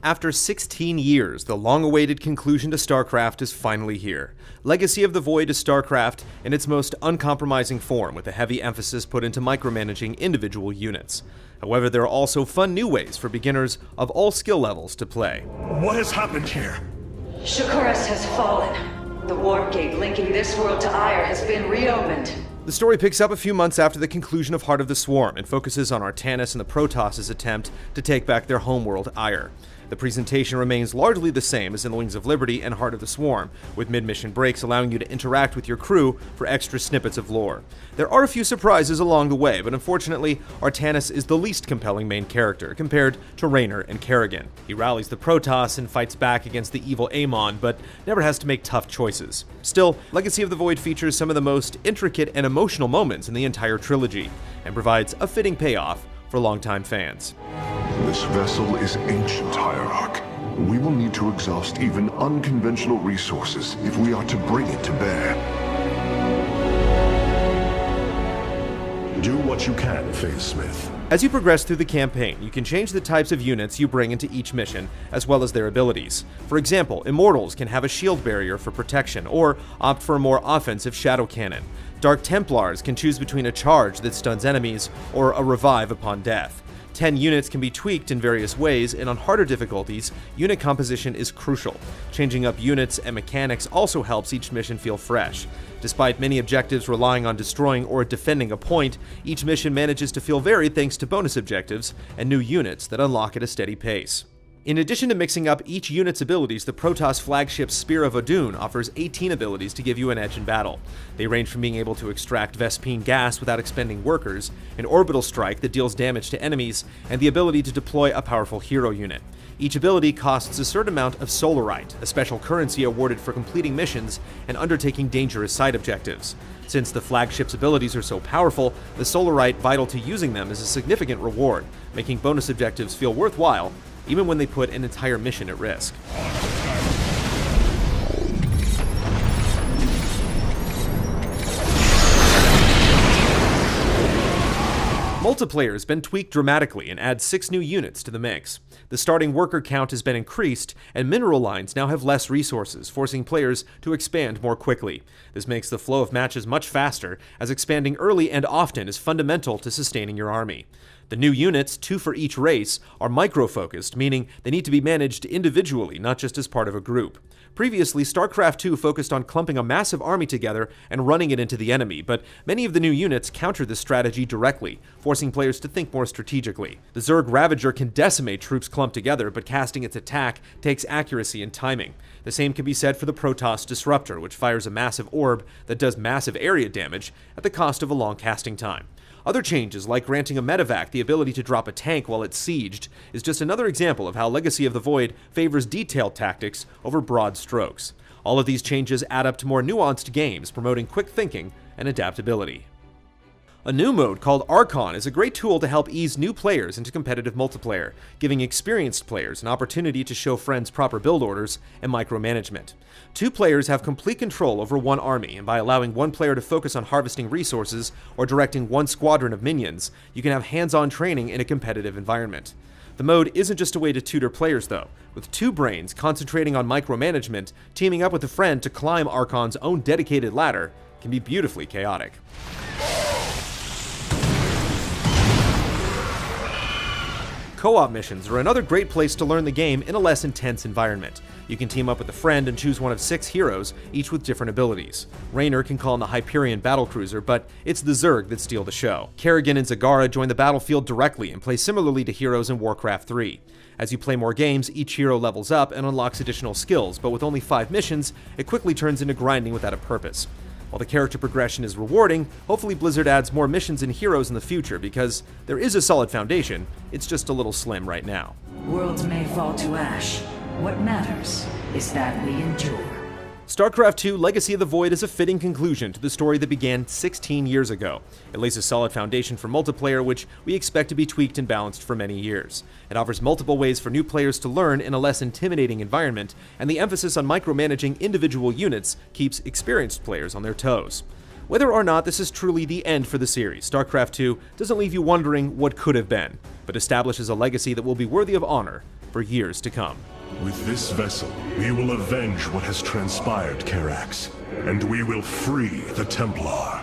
After 16 years, the long-awaited conclusion to StarCraft is finally here. Legacy of the Void is StarCraft in its most uncompromising form, with a heavy emphasis put into micromanaging individual units. However, there are also fun new ways for beginners of all skill levels to play. What has happened here? Shakuras has fallen. The warp gate linking this world to Ire has been reopened. The story picks up a few months after the conclusion of Heart of the Swarm and focuses on Artanis and the Protoss' attempt to take back their homeworld Ire. The presentation remains largely the same as in the Wings of Liberty and Heart of the Swarm, with mid-mission breaks allowing you to interact with your crew for extra snippets of lore. There are a few surprises along the way, but unfortunately, Artanis is the least compelling main character compared to Raynor and Kerrigan. He rallies the Protoss and fights back against the evil Amon, but never has to make tough choices. Still, Legacy of the Void features some of the most intricate and emotional moments in the entire trilogy, and provides a fitting payoff for longtime fans. This vessel is ancient, Hierarch. We will need to exhaust even unconventional resources if we are to bring it to bear. Do what you can, Faith Smith. As you progress through the campaign, you can change the types of units you bring into each mission, as well as their abilities. For example, Immortals can have a shield barrier for protection, or opt for a more offensive Shadow Cannon. Dark Templars can choose between a charge that stuns enemies, or a revive upon death. 10 units can be tweaked in various ways, and on harder difficulties, unit composition is crucial. Changing up units and mechanics also helps each mission feel fresh. Despite many objectives relying on destroying or defending a point, each mission manages to feel varied thanks to bonus objectives and new units that unlock at a steady pace. In addition to mixing up each unit's abilities, the Protoss flagship Spear of Odun offers 18 abilities to give you an edge in battle. They range from being able to extract Vespene gas without expending workers, an orbital strike that deals damage to enemies, and the ability to deploy a powerful hero unit. Each ability costs a certain amount of Solarite, a special currency awarded for completing missions and undertaking dangerous side objectives. Since the flagship's abilities are so powerful, the Solarite vital to using them is a significant reward, making bonus objectives feel worthwhile, even when they put an entire mission at risk. Multiplayer has been tweaked dramatically and adds 6 new units to the mix. The starting worker count has been increased, and mineral lines now have less resources, forcing players to expand more quickly. This makes the flow of matches much faster, as expanding early and often is fundamental to sustaining your army. The new units, 2 for each race, are micro-focused, meaning they need to be managed individually, not just as part of a group. Previously, StarCraft II focused on clumping a massive army together and running it into the enemy, but many of the new units counter this strategy directly, forcing players to think more strategically. The Zerg Ravager can decimate troops clumped together, but casting its attack takes accuracy and timing. The same can be said for the Protoss Disruptor, which fires a massive orb that does massive area damage at the cost of a long casting time. Other changes, like granting a medevac the ability to drop a tank while it's sieged, is just another example of how Legacy of the Void favors detailed tactics over broad strokes. All of these changes add up to more nuanced games, promoting quick thinking and adaptability. A new mode called Archon is a great tool to help ease new players into competitive multiplayer, giving experienced players an opportunity to show friends proper build orders and micromanagement. 2 players have complete control over one army, and by allowing one player to focus on harvesting resources or directing one squadron of minions, you can have hands-on training in a competitive environment. The mode isn't just a way to tutor players though. With 2 brains concentrating on micromanagement, teaming up with a friend to climb Archon's own dedicated ladder can be beautifully chaotic. Co-op missions are another great place to learn the game in a less intense environment. You can team up with a friend and choose one of 6 heroes, each with different abilities. Raynor can call in the Hyperion battlecruiser, but it's the Zerg that steal the show. Kerrigan and Zagara join the battlefield directly and play similarly to heroes in Warcraft III. As you play more games, each hero levels up and unlocks additional skills, but with only 5 missions, it quickly turns into grinding without a purpose. While the character progression is rewarding, hopefully Blizzard adds more missions and heroes in the future, because there is a solid foundation, it's just a little slim right now. Worlds may fall to ash. What matters is that we endure. StarCraft II Legacy of the Void is a fitting conclusion to the story that began 16 years ago. It lays a solid foundation for multiplayer, which we expect to be tweaked and balanced for many years. It offers multiple ways for new players to learn in a less intimidating environment, and the emphasis on micromanaging individual units keeps experienced players on their toes. Whether or not this is truly the end for the series, StarCraft II doesn't leave you wondering what could have been, but establishes a legacy that will be worthy of honor for years to come. With this vessel, we will avenge what has transpired, Karax, and we will free the Templar.